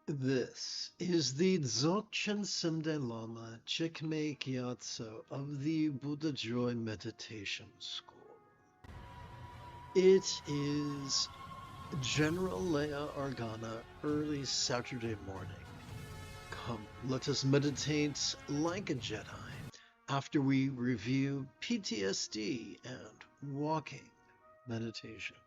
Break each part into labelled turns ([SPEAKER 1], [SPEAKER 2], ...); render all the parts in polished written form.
[SPEAKER 1] This is the Dzogchen Simde Lama Jigme Gyatso of the Buddha Joy Meditation School. It is General Leia Organa, early Saturday morning. Come, let us meditate like a Jedi after we review PTSD and walking meditation.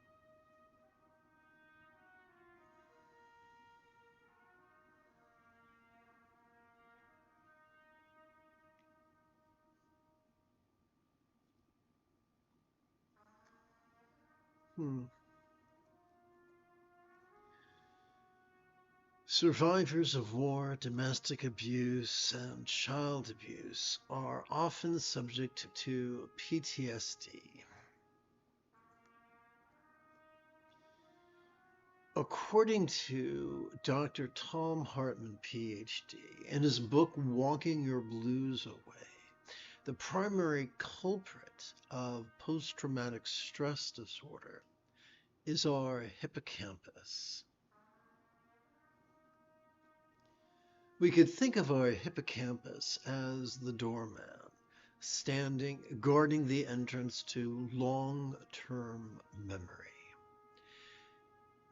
[SPEAKER 1] Survivors of war, domestic abuse, and child abuse are often subject to PTSD. According to Dr. Tom Hartman, PhD, in his book Walking Your Blues Away, the primary culprit of post-traumatic stress disorder is our hippocampus. We could think of our hippocampus as the doorman, standing, guarding the entrance to long-term memory.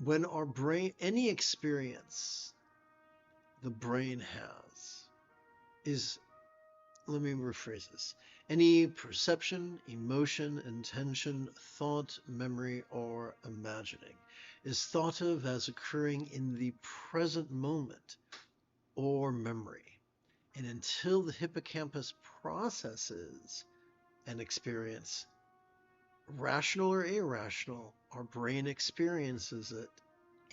[SPEAKER 1] When our brain, any experience the brain has is, let me rephrase this, any perception, emotion, intention, thought, memory, or imagining is thought of as occurring in the present moment or memory. And until the hippocampus processes an experience, rational or irrational, our brain experiences it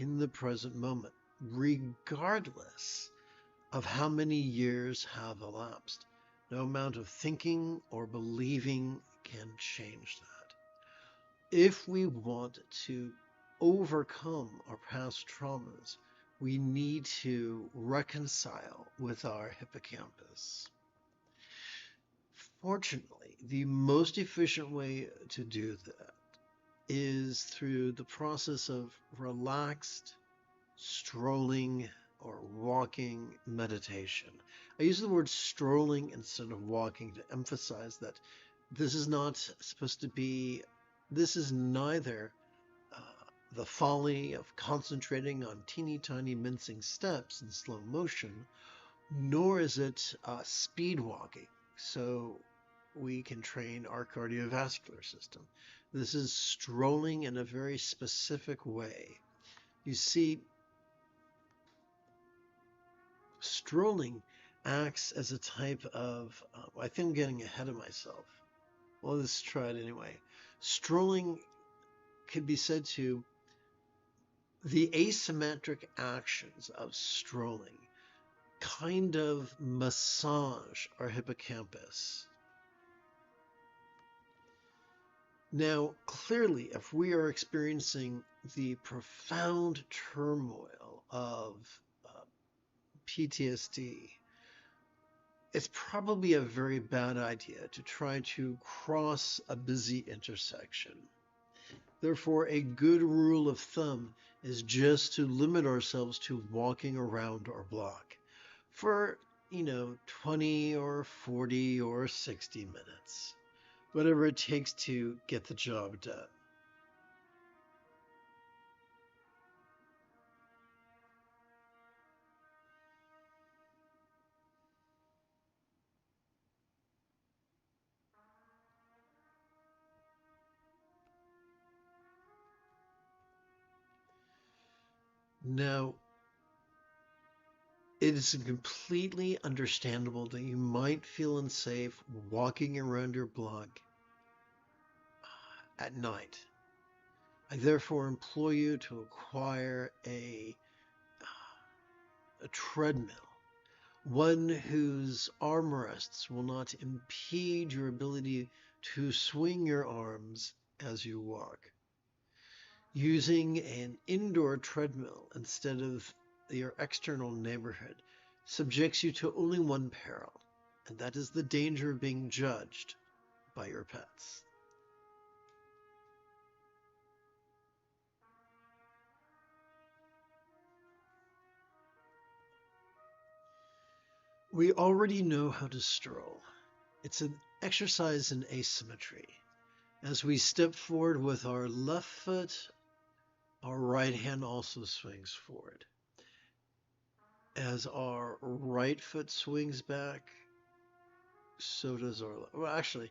[SPEAKER 1] in the present moment, regardless of how many years have elapsed. No amount of thinking or believing can change that. If we want to overcome our past traumas, we need to reconcile with our hippocampus. Fortunately, the most efficient way to do that is through the process of relaxed strolling or walking meditation. I use the word strolling instead of walking to emphasize that this is not supposed to be, this is neither the folly of concentrating on teeny tiny mincing steps in slow motion, nor is it speed walking so we can train our cardiovascular system. This is strolling in a very specific way. You see, strolling acts as a type of, I think I'm getting ahead of myself. Well, let's try it anyway. Strolling could be said to, the asymmetric actions of strolling kind of massage our hippocampus. Now, clearly, if we are experiencing the profound turmoil of PTSD, it's probably a very bad idea to try to cross a busy intersection. Therefore, a good rule of thumb is just to limit ourselves to walking around our block for, 20 or 40 or 60 minutes, whatever it takes to get the job done. Now, it is completely understandable that you might feel unsafe walking around your block at night. I therefore implore you to acquire a treadmill, one whose armrests will not impede your ability to swing your arms as you walk. Using an indoor treadmill instead of your external neighborhood subjects you to only one peril, and that is the danger of being judged by your pets. We already know how to stroll. It's an exercise in asymmetry. As we step forward with our left foot, our right hand also swings forward. As our right foot swings back, so does our left. Well, actually,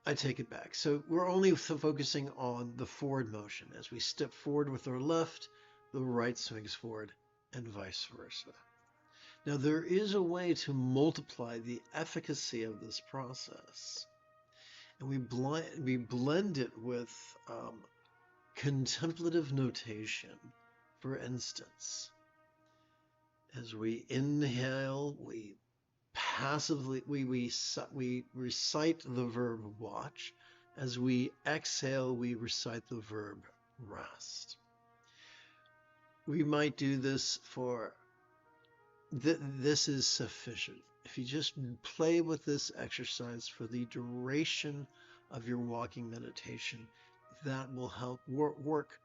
[SPEAKER 1] I take it back. So we're only focusing on the forward motion. As we step forward with our left, the right swings forward, and vice versa. Now, there is a way to multiply the efficacy of this process, and we blend it with contemplative notation. For instance, as we inhale, we passively we recite the verb watch. As we exhale, we recite the verb rest. We might do this for this is sufficient. If you just play with this exercise for the duration of your walking meditation, that will help work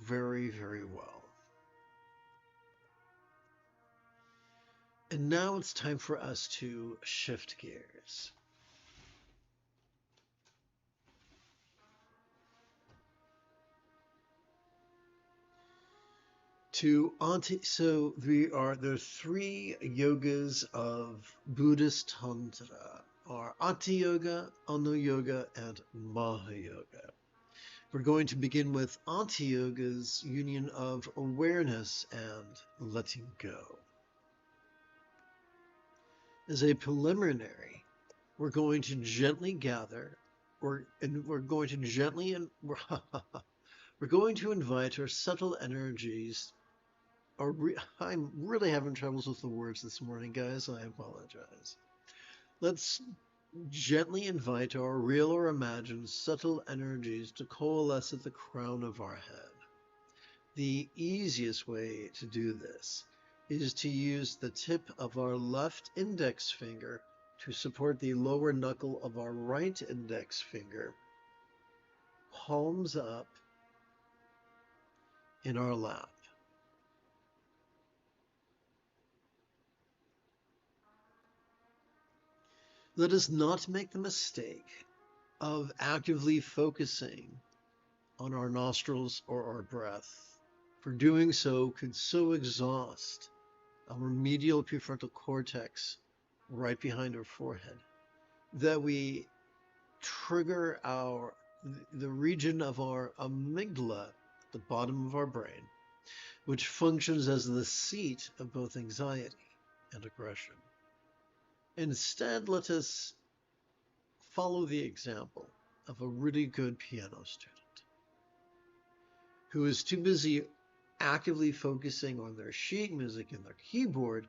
[SPEAKER 1] very, very well. And now it's time for us to shift gears. So there are three yogas of Buddhist Tantra, are Ati Yoga, Anu Yoga, and Maha Yoga. We're going to begin with Ati Yoga's union of awareness and letting go. As a preliminary, we're going to gently gather, we're going to invite our subtle energies. I'm really having troubles with the words this morning, guys. I apologize. Let's gently invite our real or imagined subtle energies to coalesce at the crown of our head. The easiest way to do this is to use the tip of our left index finger to support the lower knuckle of our right index finger, palms up in our lap. Let us not make the mistake of actively focusing on our nostrils or our breath. For doing so could so exhaust our medial prefrontal cortex right behind our forehead that we trigger the region of our amygdala at the bottom of our brain, which functions as the seat of both anxiety and aggression. Instead, let us follow the example of a really good piano student who is too busy actively focusing on their sheet music and their keyboard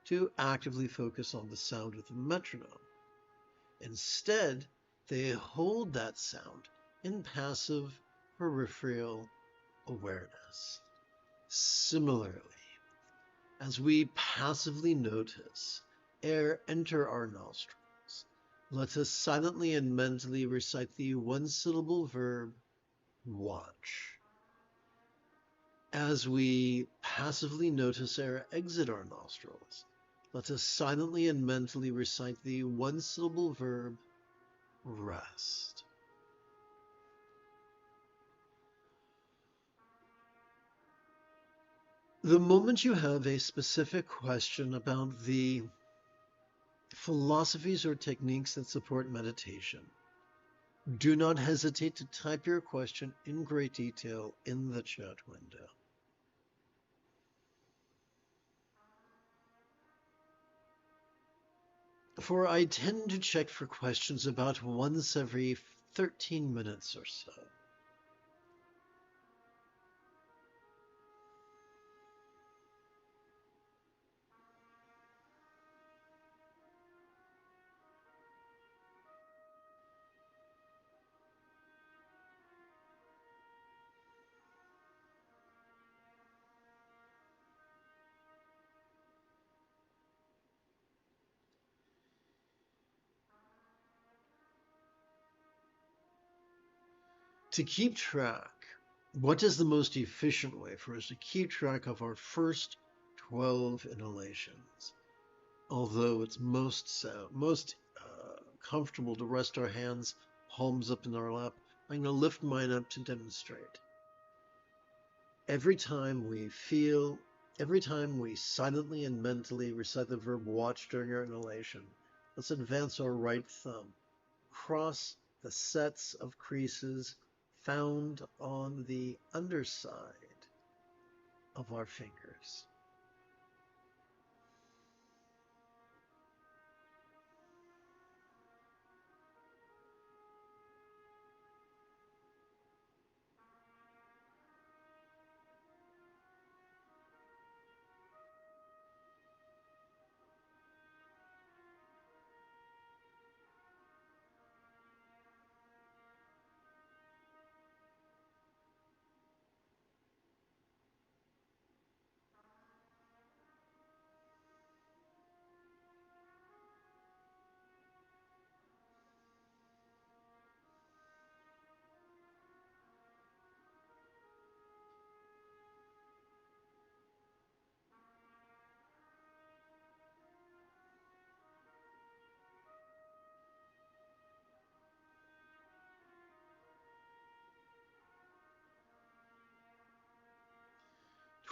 [SPEAKER 1] to actively focus on the sound of the metronome. Instead, they hold that sound in passive peripheral awareness. Similarly, as we passively notice air enter our nostrils, let us silently and mentally recite the one-syllable verb, watch. As we passively notice air exit our nostrils, let us silently and mentally recite the one-syllable verb, rest. The moment you have a specific question about the philosophies or techniques that support meditation, do not hesitate to type your question in great detail in the chat window. For I tend to check for questions about once every 13 minutes or so. To keep track, what is the most efficient way for us to keep track of our first 12 inhalations. Although it's most comfortable to rest our hands, palms up in our lap, I'm going to lift mine up to demonstrate. Every time we silently and mentally recite the verb watch during our inhalation, let's advance our right thumb, cross the sets of creases found on the underside of our fingers.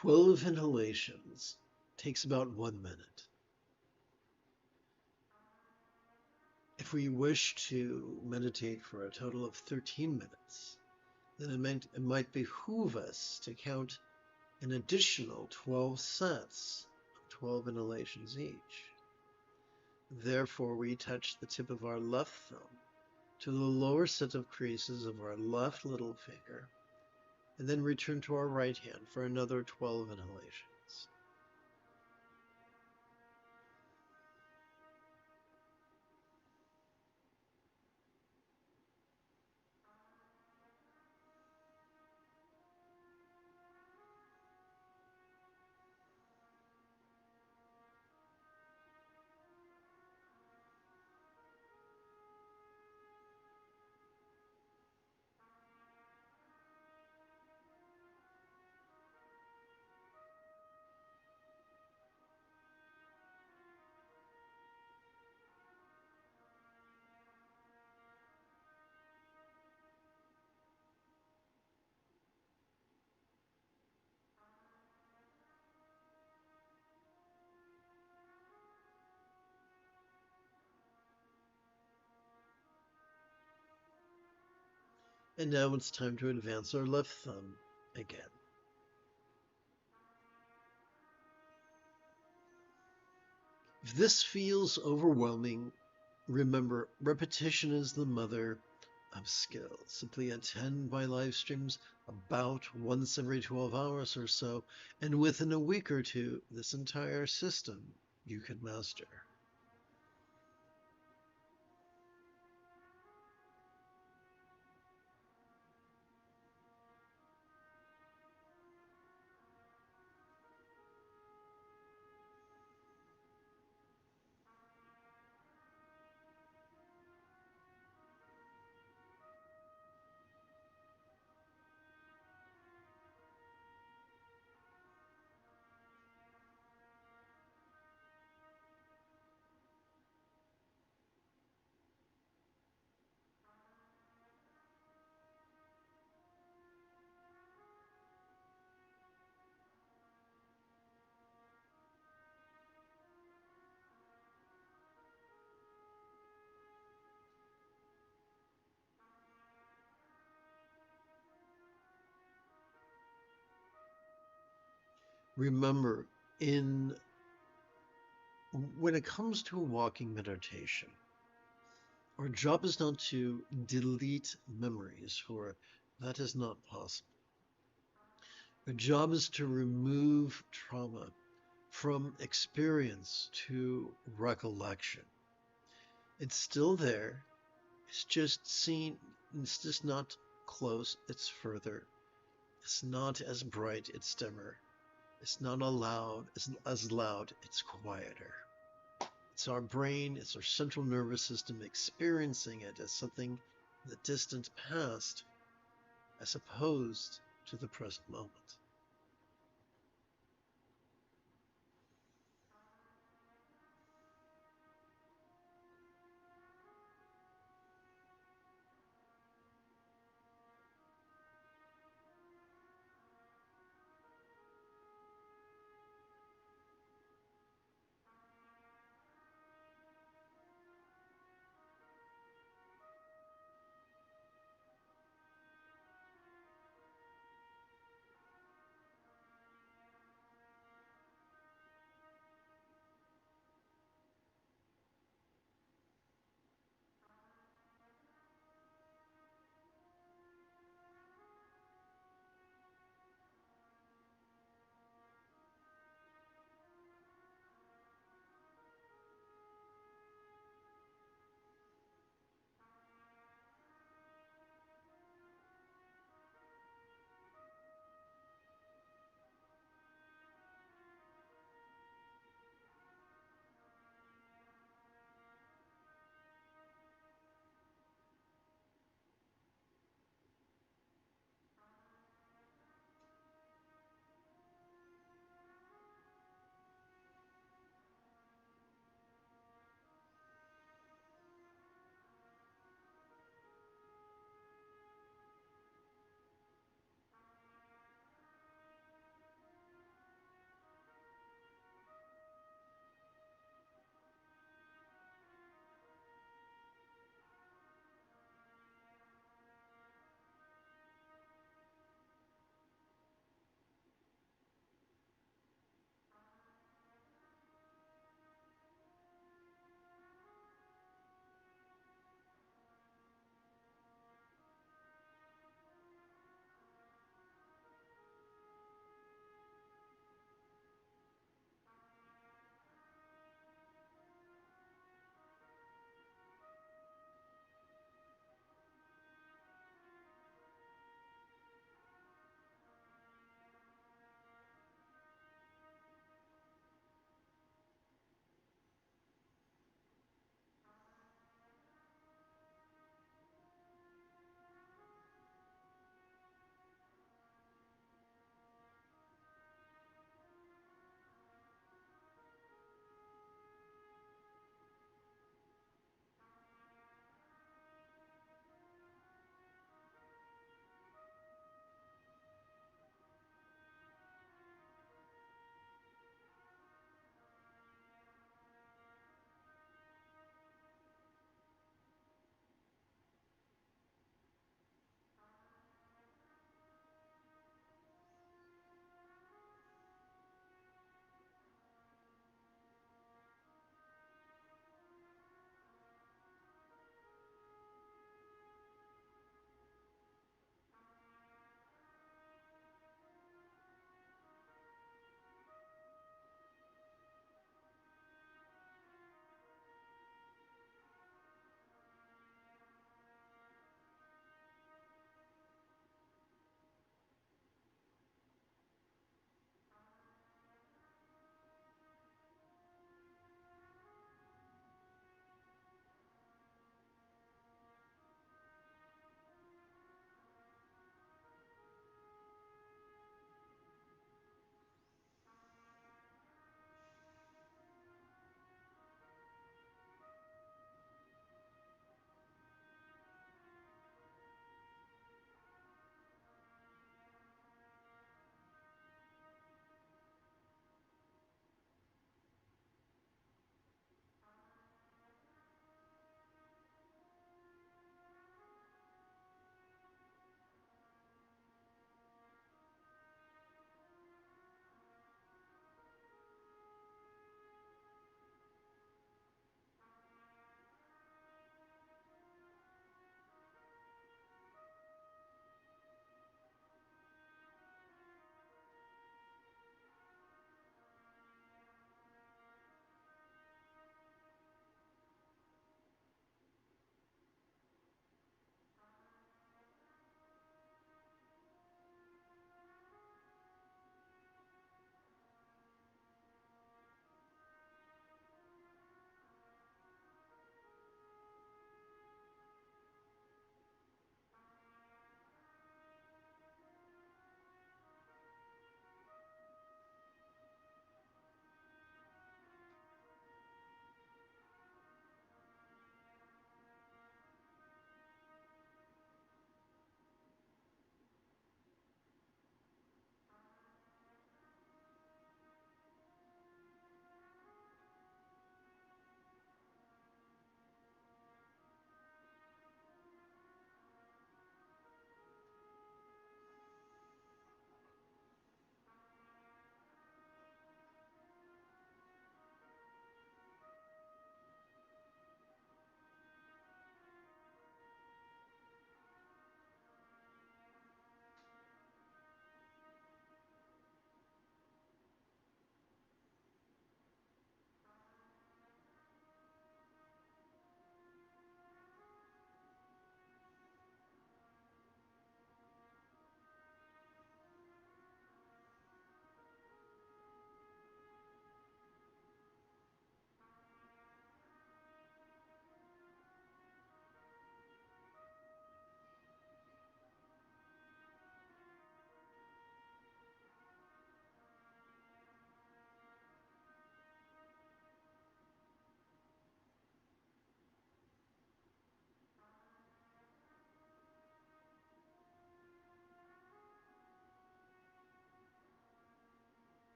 [SPEAKER 1] 12 inhalations takes about 1 minute. If we wish to meditate for a total of 13 minutes, then it might behoove us to count an additional 12 sets of 12 inhalations each. Therefore, we touch the tip of our left thumb to the lower set of creases of our left little finger, and then return to our right hand for another 12 inhalations. And now it's time to advance our left thumb again. If this feels overwhelming, remember, repetition is the mother of skill. Simply attend my live streams about once every 12 hours or so, and within a week or two, this entire system you could master. Remember, when it comes to a walking meditation, our job is not to delete memories, for that is not possible. Our job is to remove trauma from experience to recollection. It's still there. It's just not close, it's further. It's not as bright, it's dimmer. It's not as loud, it's quieter. It's our brain, it's our central nervous system experiencing it as something in the distant past, as opposed to the present moment.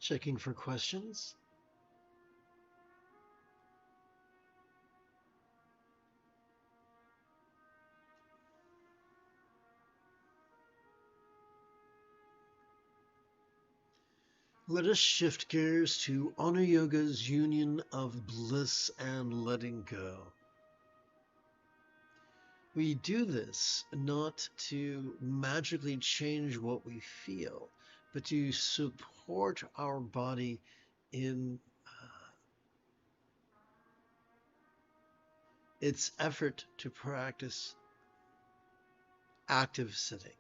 [SPEAKER 1] Checking for questions. Let us shift gears to Honor Yoga's union of bliss and letting go. We do this not to magically change what we feel, but to support our body in its effort to practice active sitting.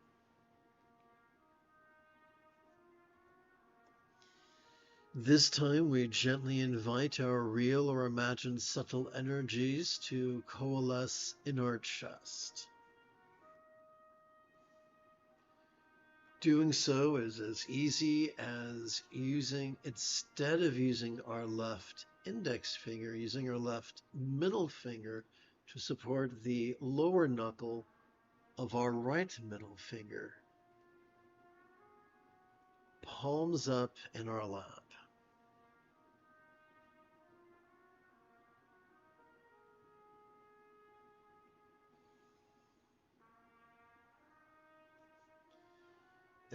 [SPEAKER 1] This time we gently invite our real or imagined subtle energies to coalesce in our chest. Doing so is as easy as instead of using our left index finger, using our left middle finger to support the lower knuckle of our right middle finger. Palms up in our lap.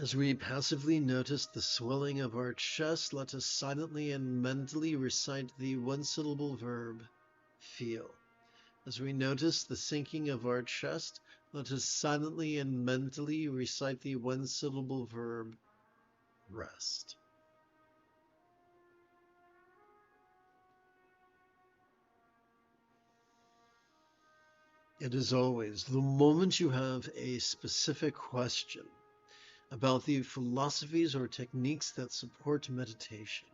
[SPEAKER 1] As we passively notice the swelling of our chest, let us silently and mentally recite the one-syllable verb, feel. As we notice the sinking of our chest, let us silently and mentally recite the one-syllable verb, rest. And as always, the moment you have a specific question about the philosophies or techniques that support meditation,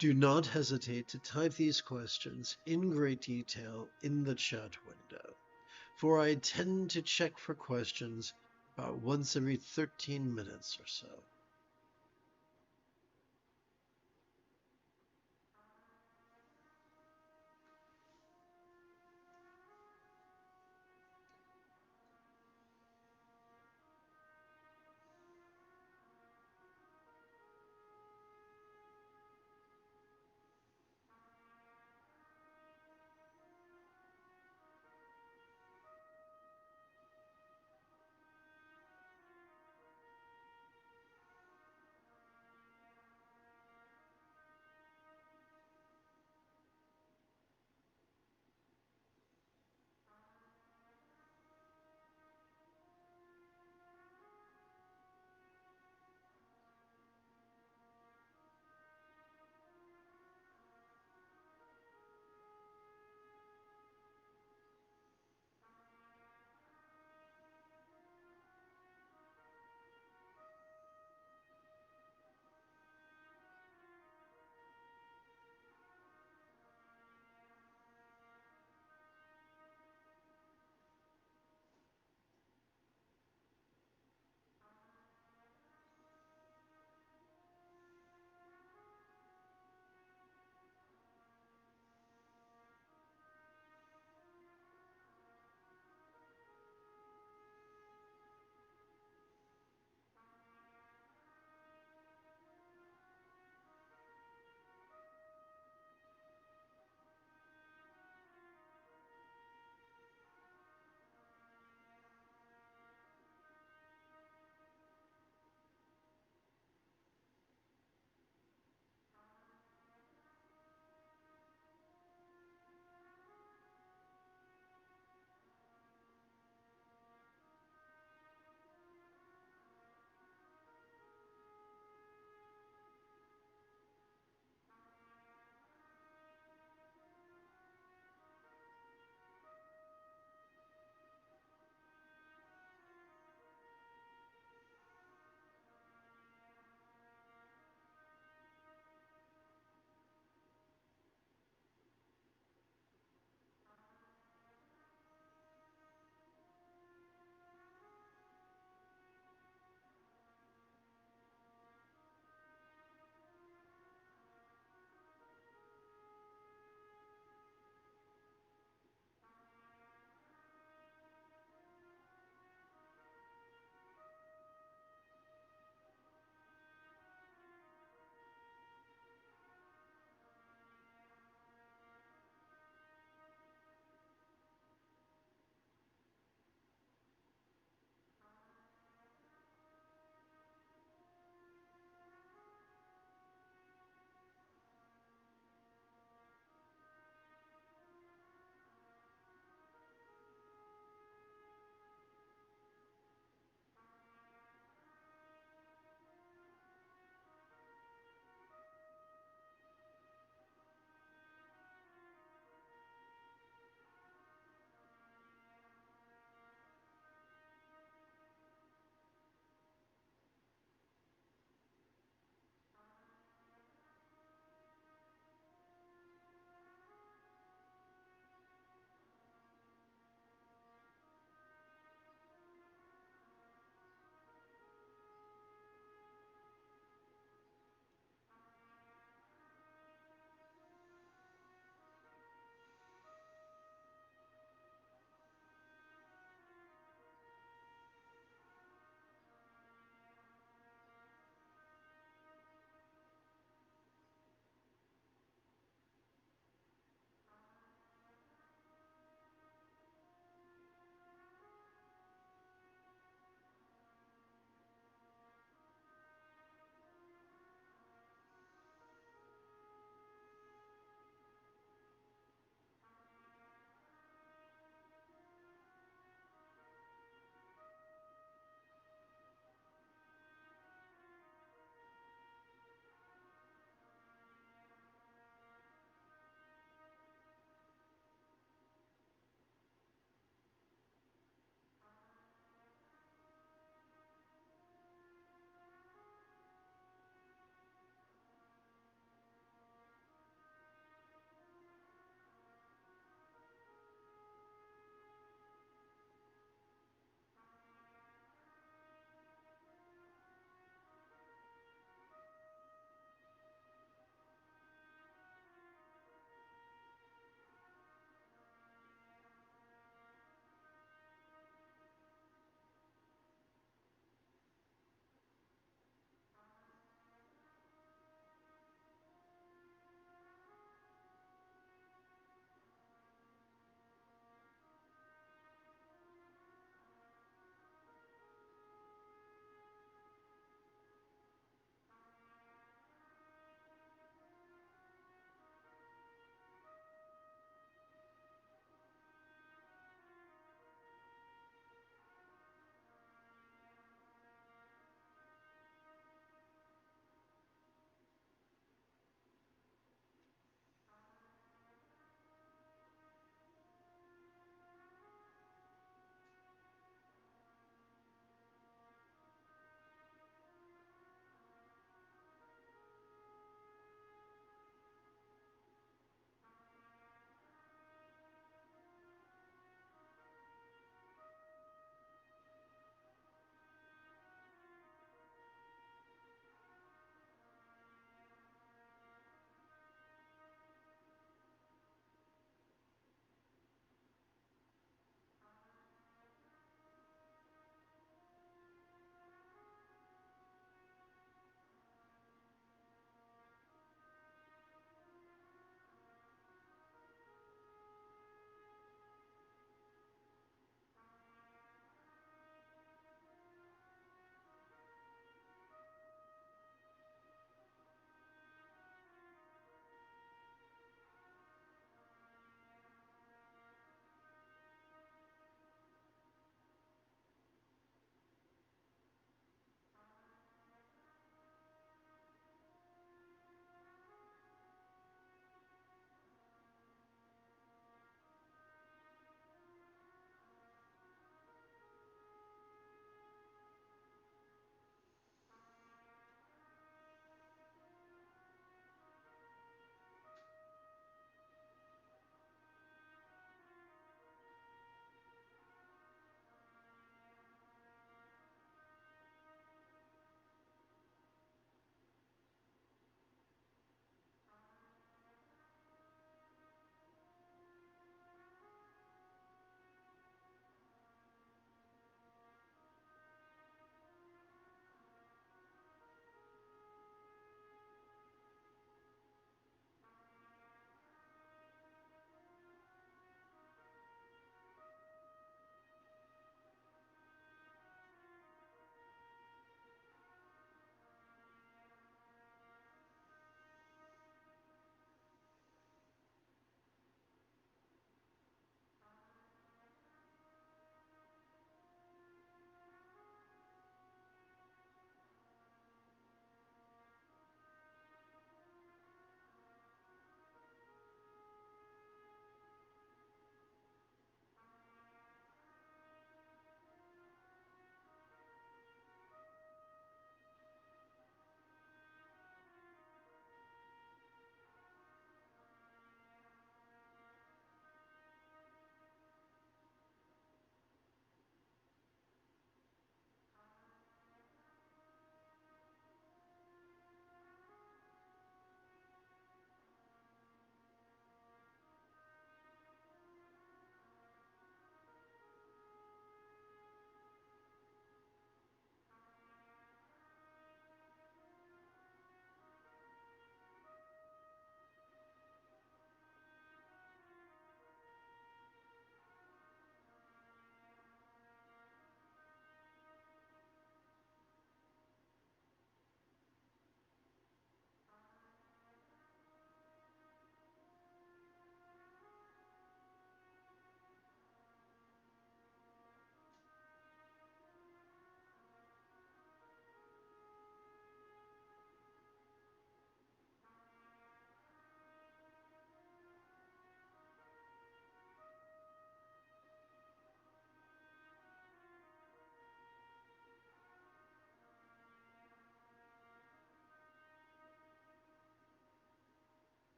[SPEAKER 1] do not hesitate to type these questions in great detail in the chat window, for I tend to check for questions about once every 13 minutes or so.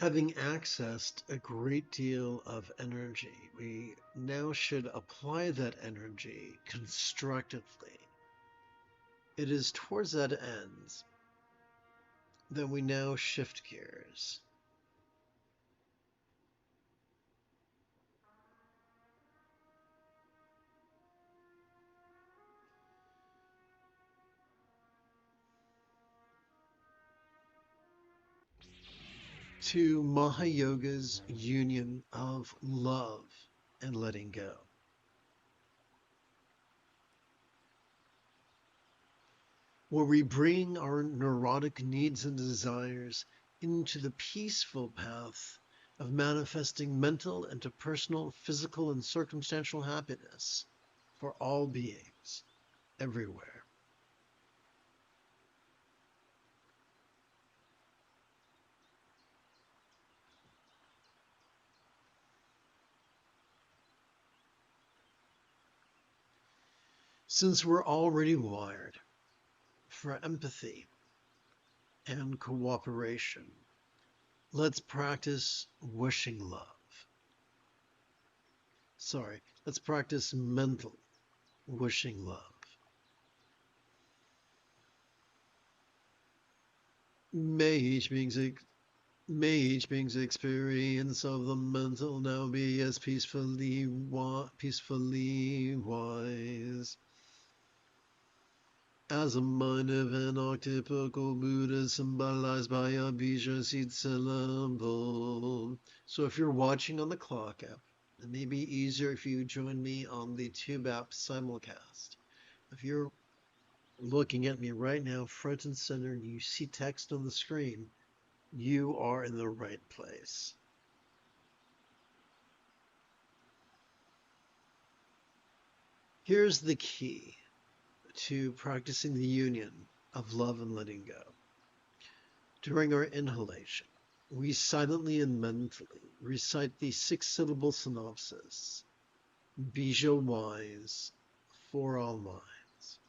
[SPEAKER 1] Having accessed a great deal of energy, we now should apply that energy constructively. It is towards that end that we now shift gears. To Mahayoga's union of love and letting go. Where we bring our neurotic needs and desires into the peaceful path of manifesting mental, interpersonal, physical, and circumstantial happiness for all beings, everywhere. Since we're already wired for empathy and cooperation, let's practice wishing love. Let's practice mental wishing love. May each being's experience of the mental now be as peacefully wise as a mind of an octuple Buddha symbolized by a bija seed syllable. So if you're watching on the clock app, it may be easier if you join me on the Tube app simulcast. If you're looking at me right now, front and center, and you see text on the screen, you are in the right place. Here's the key to practicing the union of love and letting go. During our inhalation, we silently and mentally recite the 6-syllable synopsis, bija wise for all minds.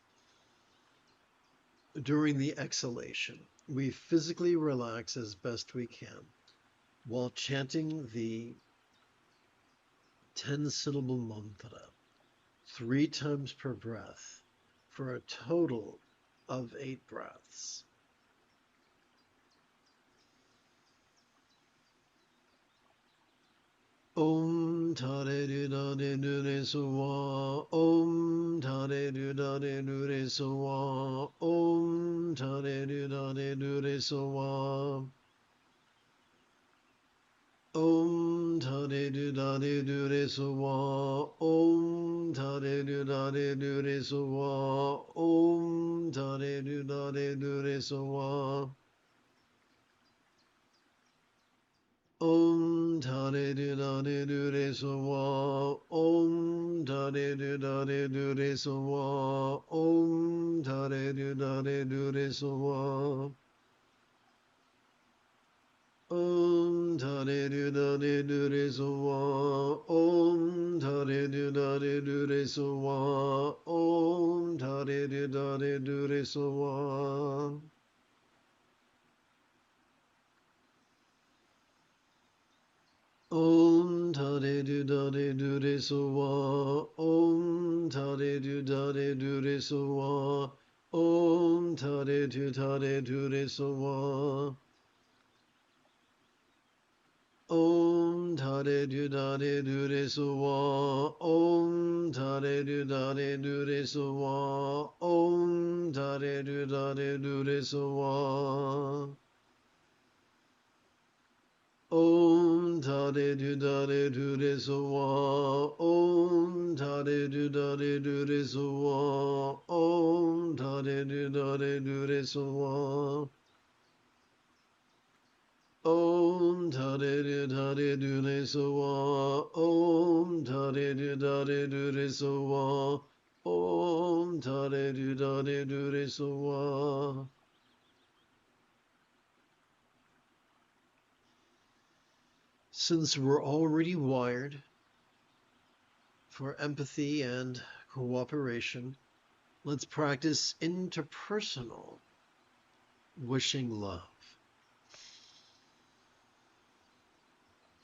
[SPEAKER 1] During the exhalation, we physically relax as best we can while chanting the 10-syllable mantra 3 times per breath for a total of 8 breaths. Om Tare Du Dade Du Re Suwa, Om Tare Du Dade Du Re Suwa, Om Tare Du Dade Du Re Suwa, Om Tare Du Dade Du Re Suwa, Om Tare Du Dade Du Re Suwa, Om Tare Du Dade Du Re Suwa, Om Tare Du Dade Du Re Suwa, Om Tare Du Dade Du Re Suwa, Om Tare Du Dade Du Re Suwa, Om Tare Du Dade Du Re Suwa, Om Tare Du Dade Du Re Suwa, Om Tare Du Dade Du Re Suwa. Om Tare Du Dade Du Re Suwa, Om Tare Du Dade Du Re Suwa, Om Tare Du Dade Du Re Suwa, Om Tare Du Dade Du Re Suwa, Om Tare Du Dade Du Re Suwa, Om Tare Du Dade Du Re Suwa, Om Tare Du Dade Du Re Suwa, Om Tare Du Dade Du Re Suwa, Om Tare Du Dade Du Re Suwa, Om Tare Du Dade Du Re Suwa, Om Tare Du Dade Du Re Suwa, Om Tare Du Dade Du Re Suwa. Since we're already wired for empathy and cooperation, let's practice interpersonal wishing love.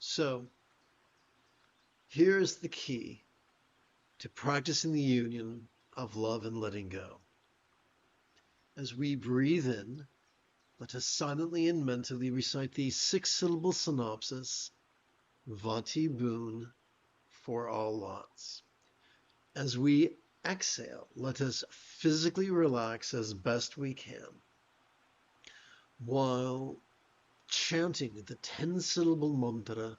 [SPEAKER 1] So here's the key to practicing the union of love and letting go. As we breathe in, let us silently and mentally recite the 6-syllable synopsis, Vati Boon, for all lots. As we exhale, let us physically relax as best we can, while chanting the 10-syllable mantra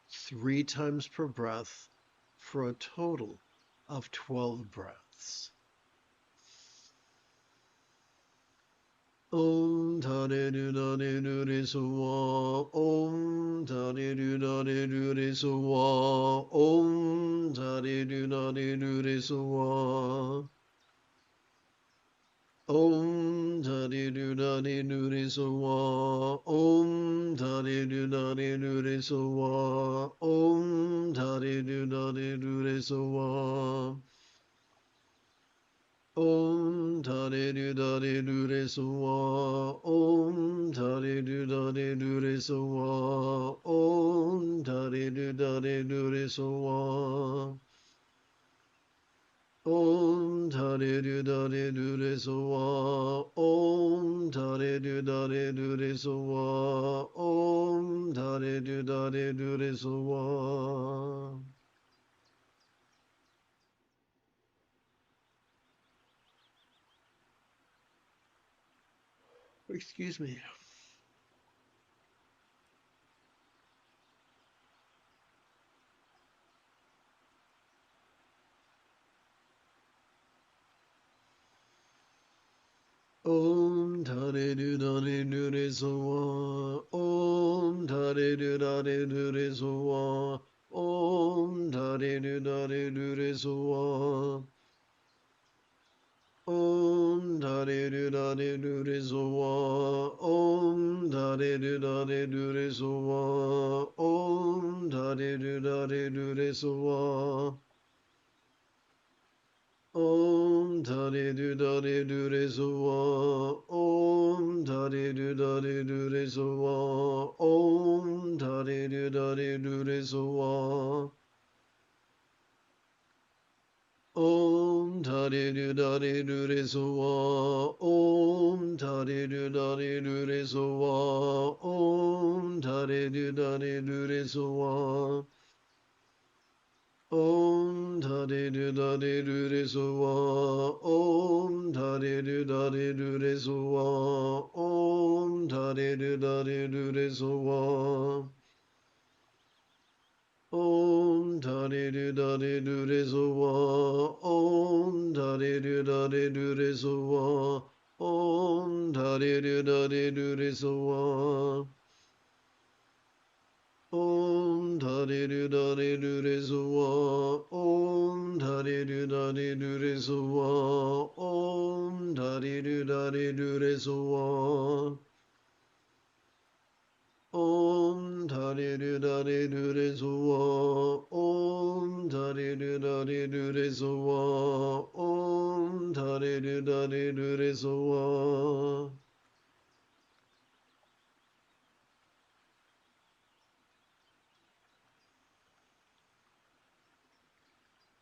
[SPEAKER 1] 3 times per breath for a total of 12 breaths. Om Tane Du Nane Du Re Sowa, Om Tane Du Nane Du Re Sowa, Om Tane Du Nane Du Re Sowa, Om Tane Du Nane Du Re Sowa, Om Tane Du Nane Du Re Sowa, Om Tane Du Nane Du Re Sowa. Om Tane Du Nane Du Re Sowa, Om Tane Du Nane Du Re Sowa, Om Tane Du Nane Du Re Sowa, Om Tane Du Nane Du Re Sowa, Om Tane Du Nane Du Re Sowa, Om Tane Du Nane Du Re Sowa. Excuse me. Om Tane Du Nane Du Re Sowa, Om Tane Du Nane Du Re Sowa, Om Tane Du Nane Du Re Sowa, Om Tane Du Nane Du Re Sowa, Om Tane Du Nane Du Re Sowa, Om Tane Du Nane Du Re Sowa. Om Tane Du Nane Du Re Sowa, Om Tane Du Nane Du Re Sowa, Om Tane Du Nane Du Re Sowa, Om Tane Du Nane Du Re Sowa, Om Tane Du Nane Du Re Sowa, Om Tane Du Nane Du Re Sowa. Om Tane Du Nane Du Re Sowa, Om Tane Du Nane Du Re Sowa, Om Tane Du Nane Du Re Sowa, Om Tane Du Nane Du Re Sowa, Om Tane Du Nane Du Re Sowa, Om Tane Du Nane Du Re Sowa. Om Tane Du Nane Du Re Sowa, Om Tane Du Nane Du Re Sowa, Om Tane Du Nane Du Re Sowa, Om Tane Du Nane Du Re Sowa, Om Tane Du Nane Du Re Sowa, Om Tane Du Nane Du Re Sowa.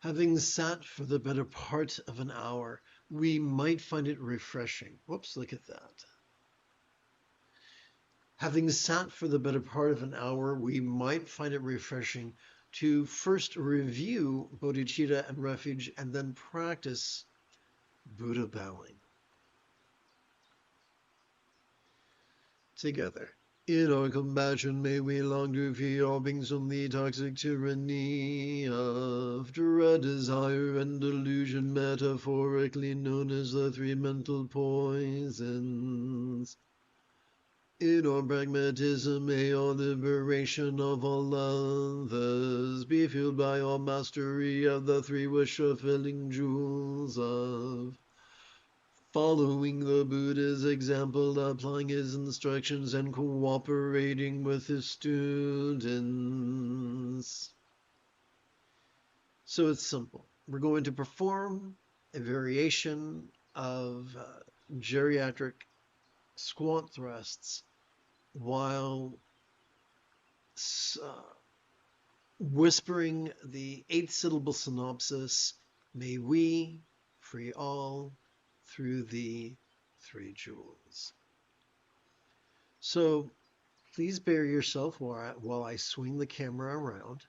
[SPEAKER 1] Having sat for the better part of an hour, we might find it refreshing. Whoops, look at that. Having sat for the better part of an hour, we might find it refreshing to first review bodhicitta and refuge and then practice Buddha bowing. Together. In our compassion, may we long to free all beings from the toxic tyranny of dread, desire, and delusion, metaphorically known as the 3 mental poisons. In our pragmatism, may our liberation of all others be fueled by our mastery of the 3 wish-fulfilling jewels of following the Buddha's example, applying his instructions, and cooperating with his students. So it's simple. We're going to perform a variation of geriatric squat thrusts while whispering the 8-syllable synopsis, may we free all through the 3 jewels. So please bear yourself while I swing the camera around.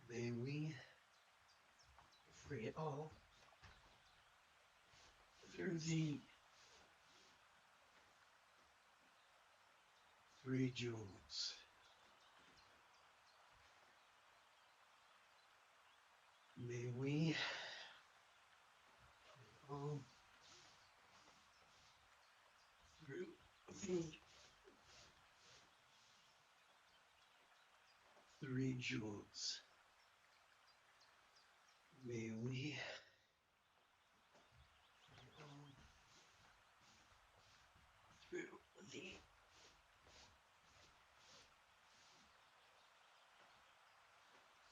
[SPEAKER 1] May we free all through the 3 jewels. May we free all through the 3 jewels. May we free all through the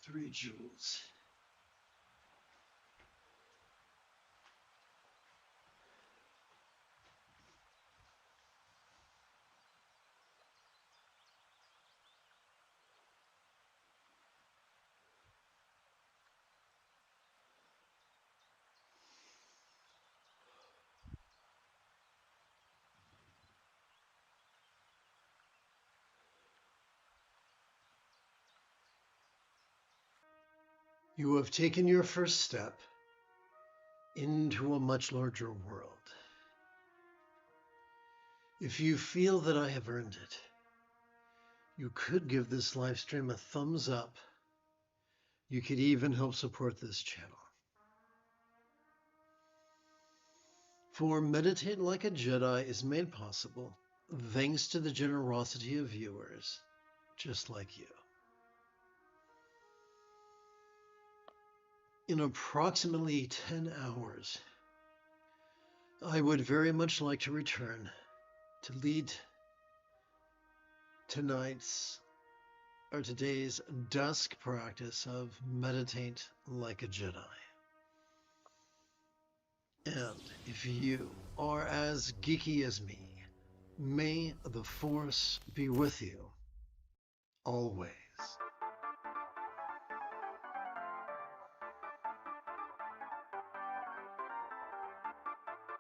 [SPEAKER 1] 3 jewels. You have taken your first step into a much larger world. If you feel that I have earned it, you could give this live stream a thumbs up. You could even help support this channel. For Meditate Like a Jedi is made possible thanks to the generosity of viewers just like you. In approximately 10 hours, I would very much like to return to lead today's dusk practice of Meditate Like a Jedi. And if you are as geeky as me, may the Force be with you always.